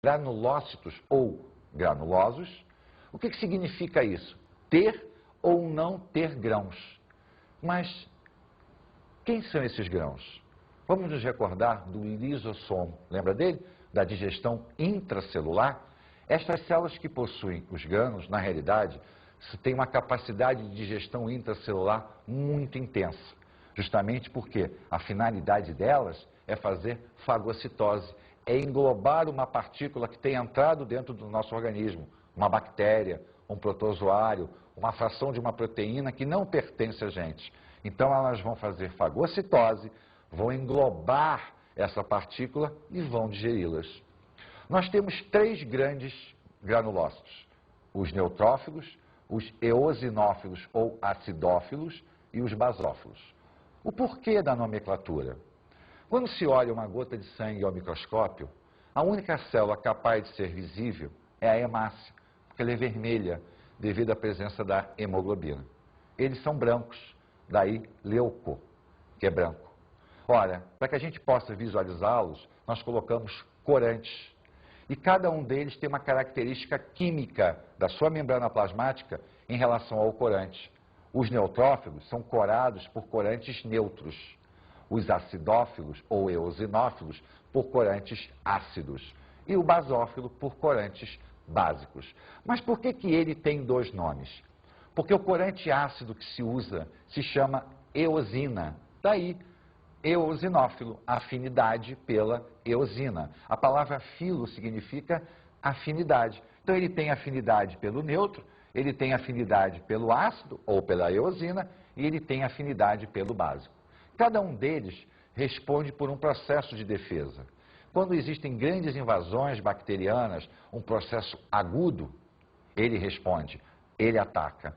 granulócitos ou granulosos. O que significa isso? Ter ou não ter grãos. Mas quem são esses grãos? Vamos nos recordar do lisossomo. Lembra dele? Da digestão intracelular? Estas células que possuem os grânulos, na realidade, têm uma capacidade de digestão intracelular muito intensa. Justamente porque a finalidade delas é fazer fagocitose, é englobar uma partícula que tem entrado dentro do nosso organismo, uma bactéria, um protozoário, uma fração de uma proteína que não pertence a gente. Então elas vão fazer fagocitose, vão englobar essa partícula e vão digeri-las. Nós temos 3 grandes granulócitos: os neutrófilos, os eosinófilos ou acidófilos e os basófilos. O porquê da nomenclatura? Quando se olha uma gota de sangue ao microscópio, a única célula capaz de ser visível é a hemácia, porque ela é vermelha devido à presença da hemoglobina. Eles são brancos, daí leuco, que é branco. Ora, para que a gente possa visualizá-los, nós colocamos corantes. E cada um deles tem uma característica química da sua membrana plasmática em relação ao corante. Os neutrófilos são corados por corantes neutros. Os acidófilos ou eosinófilos por corantes ácidos. E o basófilo por corantes básicos. Mas por que ele tem 2 nomes? Porque o corante ácido que se usa se chama eosina. Daí, eosinófilo, afinidade pela eosina. A palavra filo significa afinidade. Então ele tem afinidade pelo neutro, ele tem afinidade pelo ácido ou pela eosina e ele tem afinidade pelo básico. Cada um deles responde por um processo de defesa. Quando existem grandes invasões bacterianas, um processo agudo, ele responde, ele ataca.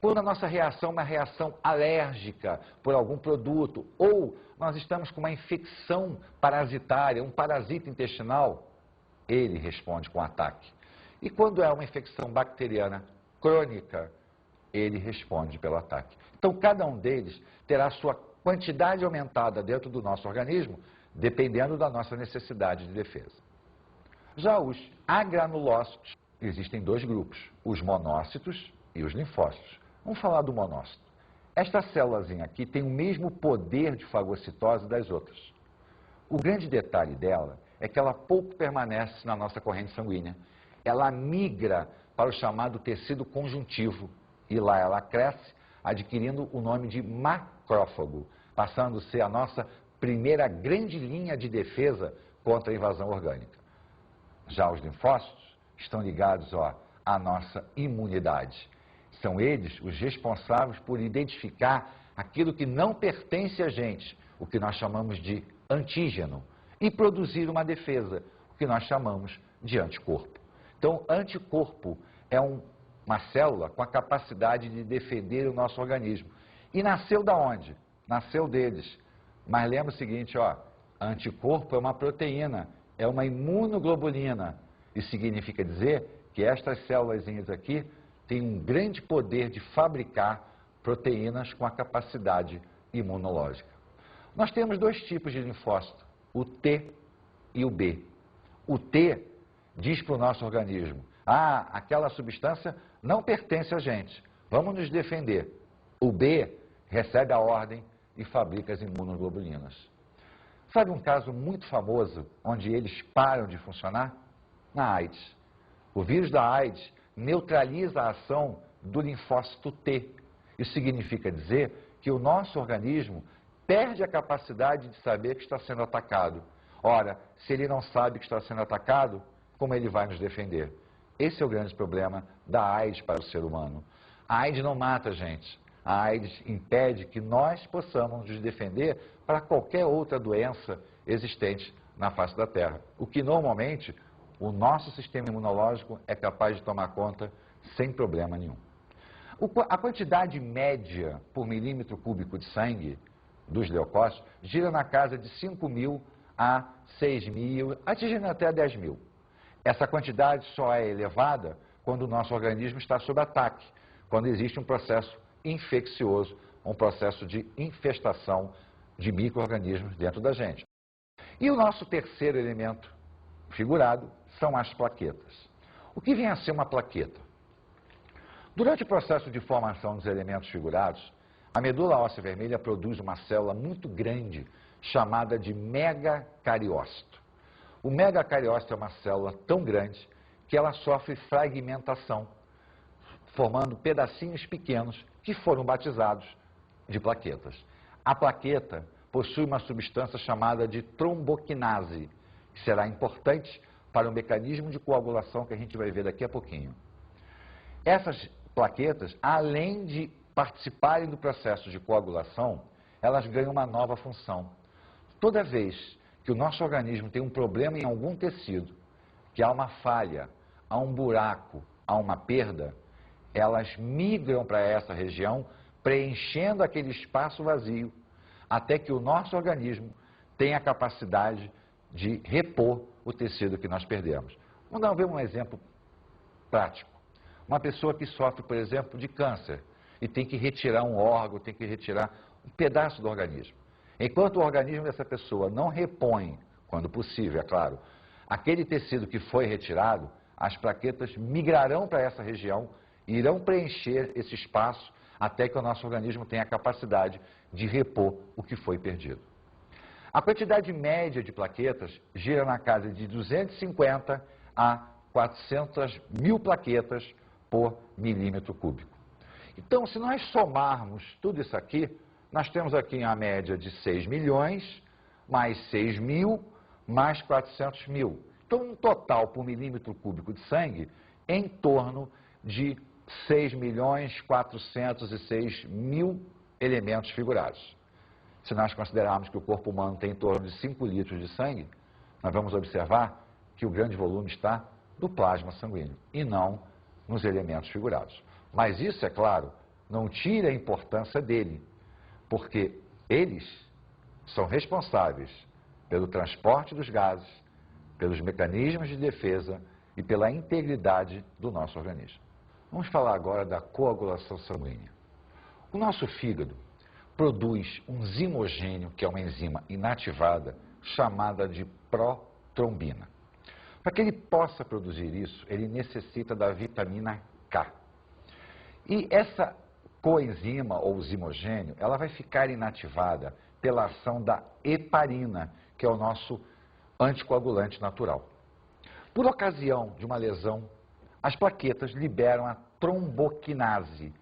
Quando a nossa reação é uma reação alérgica por algum produto, ou nós estamos com uma infecção parasitária, um parasita intestinal, ele responde com ataque. E quando é uma infecção bacteriana crônica, ele responde pelo ataque. Então, cada um deles terá a sua quantidade aumentada dentro do nosso organismo, dependendo da nossa necessidade de defesa. Já os agranulócitos, existem 2 grupos, os monócitos e os linfócitos. Vamos falar do monócito. Esta célulazinha aqui tem o mesmo poder de fagocitose das outras. O grande detalhe dela é que ela pouco permanece na nossa corrente sanguínea. Ela migra para o chamado tecido conjuntivo e lá ela cresce, adquirindo o nome de macrófago, passando a ser a nossa primeira grande linha de defesa contra a invasão orgânica. Já os linfócitos estão ligados à nossa imunidade. São eles os responsáveis por identificar aquilo que não pertence a gente, o que nós chamamos de antígeno, e produzir uma defesa, o que nós chamamos de anticorpo. Então, anticorpo é uma célula com a capacidade de defender o nosso organismo. E nasceu da onde? Nasceu deles. Mas lembra o seguinte, anticorpo é uma proteína, é uma imunoglobulina. Isso significa dizer que estas células aqui têm um grande poder de fabricar proteínas com a capacidade imunológica. Nós temos 2 tipos de linfócito, o T e o B. O T diz para o nosso organismo, aquela substância não pertence a gente, vamos nos defender. O B recebe a ordem e fabrica as imunoglobulinas. Sabe um caso muito famoso onde eles param de funcionar? Na AIDS. O vírus da AIDS neutraliza a ação do linfócito T. Isso significa dizer que o nosso organismo perde a capacidade de saber que está sendo atacado. Ora, se ele não sabe que está sendo atacado, como ele vai nos defender? Esse é o grande problema da AIDS para o ser humano. A AIDS não mata a gente. A AIDS impede que nós possamos nos defender para qualquer outra doença existente na face da Terra. O que normalmente o nosso sistema imunológico é capaz de tomar conta sem problema nenhum. A quantidade média por milímetro cúbico de sangue dos leucócitos gira na casa de 5.000 a 6.000, atingindo até 10.000. Essa quantidade só é elevada quando o nosso organismo está sob ataque, quando existe um processo infeccioso, um processo de infestação de micro-organismos dentro da gente. E o nosso terceiro elemento figurado são as plaquetas. O que vem a ser uma plaqueta? Durante o processo de formação dos elementos figurados, a medula óssea vermelha produz uma célula muito grande, chamada de megacariócito. O megacariócito é uma célula tão grande que ela sofre fragmentação, formando pedacinhos pequenos que foram batizados de plaquetas. A plaqueta possui uma substância chamada de tromboquinase, que será importante para o mecanismo de coagulação que a gente vai ver daqui a pouquinho. Essas plaquetas, além de participarem do processo de coagulação, elas ganham uma nova função. Toda vez que o nosso organismo tem um problema em algum tecido, que há uma falha, há um buraco, há uma perda, elas migram para essa região, preenchendo aquele espaço vazio, até que o nosso organismo tenha a capacidade de repor o tecido que nós perdemos. Vamos ver um exemplo prático. Uma pessoa que sofre, por exemplo, de câncer e tem que retirar um órgão, tem que retirar um pedaço do organismo. Enquanto o organismo dessa pessoa não repõe, quando possível, é claro, aquele tecido que foi retirado, as plaquetas migrarão para essa região e irão preencher esse espaço até que o nosso organismo tenha a capacidade de repor o que foi perdido. A quantidade média de plaquetas gira na casa de 250 a 400 mil plaquetas por milímetro cúbico. Então, se nós somarmos tudo isso aqui, nós temos aqui a média de 6 milhões, mais 6 mil, mais 400 mil. Então, um total por milímetro cúbico de sangue em torno de 6 milhões 406 mil elementos figurados. Se nós considerarmos que o corpo humano tem em torno de 5 litros de sangue, nós vamos observar que o grande volume está no plasma sanguíneo e não nos elementos figurados. Mas isso, é claro, não tira a importância dele, porque eles são responsáveis pelo transporte dos gases, pelos mecanismos de defesa e pela integridade do nosso organismo. Vamos falar agora da coagulação sanguínea. O nosso fígado produz um zimogênio, que é uma enzima inativada, chamada de protrombina. Para que ele possa produzir isso, ele necessita da vitamina K. E essa coenzima ou zimogênio, ela vai ficar inativada pela ação da heparina, que é o nosso anticoagulante natural. Por ocasião de uma lesão, as plaquetas liberam a tromboquinase,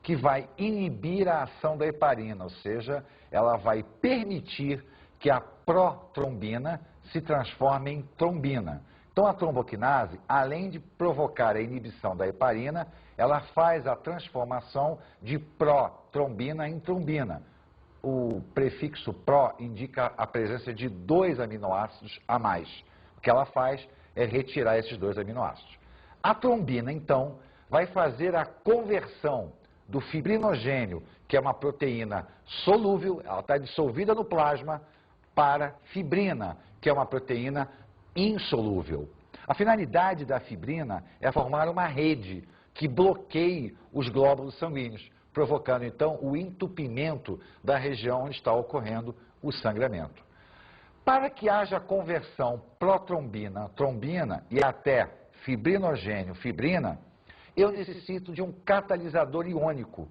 que vai inibir a ação da heparina, ou seja, ela vai permitir que a protrombina se transforme em trombina. Então, a tromboquinase, além de provocar a inibição da heparina, ela faz a transformação de protrombina em trombina. O prefixo pró indica a presença de 2 aminoácidos a mais. O que ela faz é retirar esses 2 aminoácidos. A trombina, então, vai fazer a conversão do fibrinogênio, que é uma proteína solúvel, ela está dissolvida no plasma, para fibrina, que é uma proteína insolúvel. A finalidade da fibrina é formar uma rede que bloqueie os glóbulos sanguíneos, provocando então o entupimento da região onde está ocorrendo o sangramento. Para que haja conversão protrombina-trombina e até fibrinogênio-fibrina, eu necessito de um catalisador iônico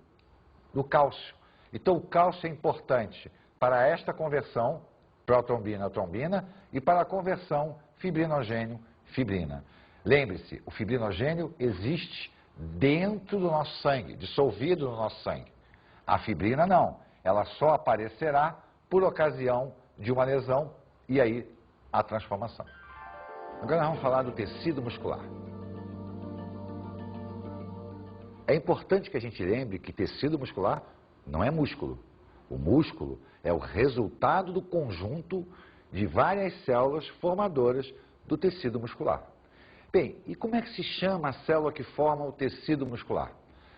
do cálcio. Então, o cálcio é importante para esta conversão protrombina-trombina e para a conversão fibrinogênio-fibrina. Lembre-se, o fibrinogênio existe dentro do nosso sangue, dissolvido no nosso sangue. A fibrina não, ela só aparecerá por ocasião de uma lesão e aí a transformação. Agora nós vamos falar do tecido muscular. É importante que a gente lembre que tecido muscular não é músculo. O músculo é o resultado do conjunto de várias células formadoras do tecido muscular. Bem, e como é que se chama a célula que forma o tecido muscular?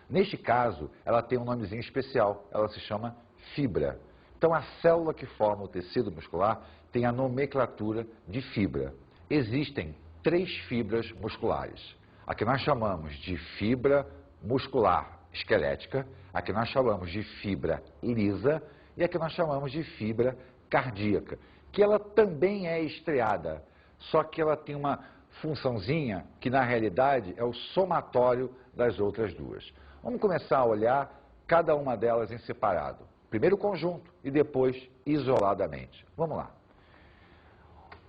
Neste caso, ela tem um nomezinho especial, ela se chama fibra. Então, a célula que forma o tecido muscular tem a nomenclatura de fibra. Existem 3 fibras musculares. A que nós chamamos de fibra muscular esquelética, a que nós chamamos de fibra lisa e a que nós chamamos de fibra cardíaca, que ela também é estriada, só que ela tem uma funçãozinha que na realidade é o somatório das outras duas. Vamos começar a olhar cada uma delas em separado. Primeiro o conjunto e depois isoladamente. Vamos lá.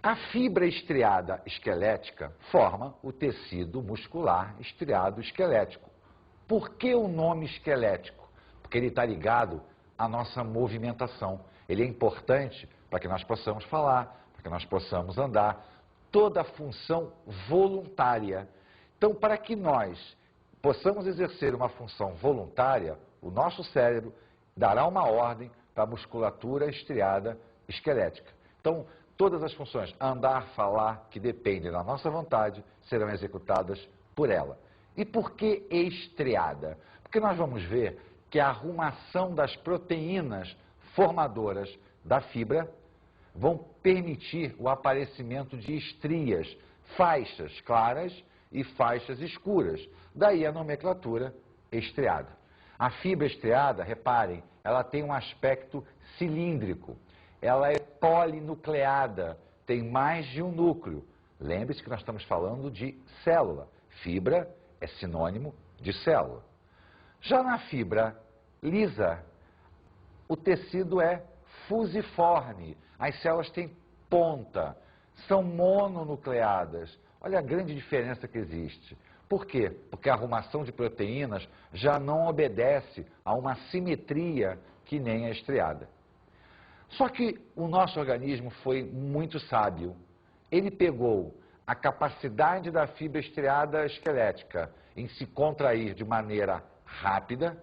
A fibra estriada esquelética forma o tecido muscular estriado esquelético. Por que o nome esquelético? Porque ele está ligado à nossa movimentação. Ele é importante para que nós possamos falar, para que nós possamos andar, toda a função voluntária. Então, para que nós possamos exercer uma função voluntária, o nosso cérebro dará uma ordem para a musculatura estriada esquelética. Então, todas as funções, andar, falar, que dependem da nossa vontade, serão executadas por ela. E por que estriada? Porque nós vamos ver que a arrumação das proteínas formadoras da fibra vão permitir o aparecimento de estrias, faixas claras e faixas escuras. Daí a nomenclatura estriada. A fibra estriada, reparem, ela tem um aspecto cilíndrico. Ela é polinucleada, tem mais de um núcleo. Lembre-se que nós estamos falando de célula. Fibra é sinônimo de célula. Já na fibra lisa, o tecido é fusiforme. As células têm ponta, são mononucleadas. Olha a grande diferença que existe. Por quê? Porque a arrumação de proteínas já não obedece a uma simetria que nem a estriada. Só que o nosso organismo foi muito sábio. Ele pegou a capacidade da fibra estriada esquelética em se contrair de maneira rápida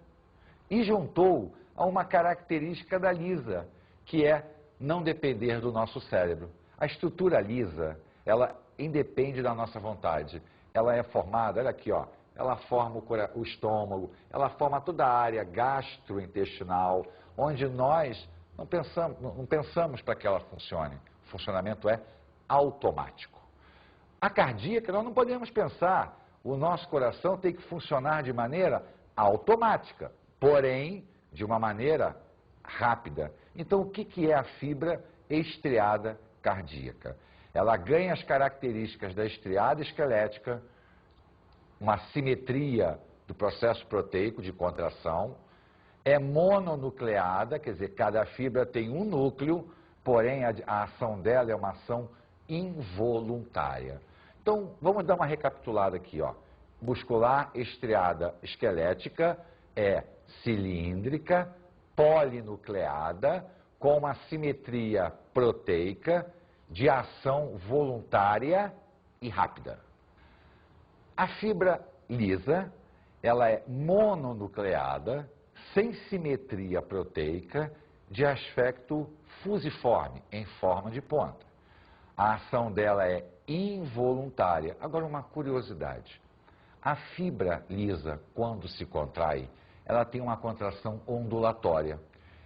e juntou a uma característica da lisa, que é não depender do nosso cérebro. A estrutura lisa, ela independe da nossa vontade. Ela é formada, olha aqui, ó, ela forma o estômago, ela forma toda a área gastrointestinal, onde nós não pensamos para que ela funcione. O funcionamento é automático. A cardíaca, nós não podemos pensar. O nosso coração tem que funcionar de maneira automática, porém, de uma maneira rápida. Então, o que é a fibra estriada cardíaca? Ela ganha as características da estriada esquelética, uma simetria do processo proteico de contração, é mononucleada, quer dizer, cada fibra tem um núcleo, porém a ação dela é uma ação involuntária. Então, vamos dar uma recapitulada aqui, ó. Muscular estriada esquelética é cilíndrica, polinucleada, com uma simetria proteica, de ação voluntária e rápida. A fibra lisa, ela é mononucleada, sem simetria proteica, de aspecto fusiforme, em forma de ponta. A ação dela é involuntária. Agora, uma curiosidade. A fibra lisa, quando se contrai, ela tem uma contração ondulatória.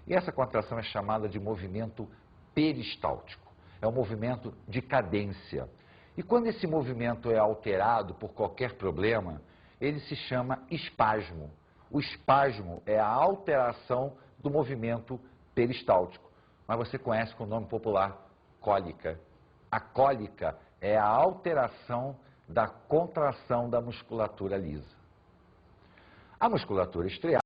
E essa contração é chamada de movimento peristáltico. É um movimento de cadência. E quando esse movimento é alterado por qualquer problema, ele se chama espasmo. O espasmo é a alteração do movimento peristáltico. Mas você conhece com o nome popular cólica. A cólica é a alteração da contração da musculatura lisa. A musculatura estriada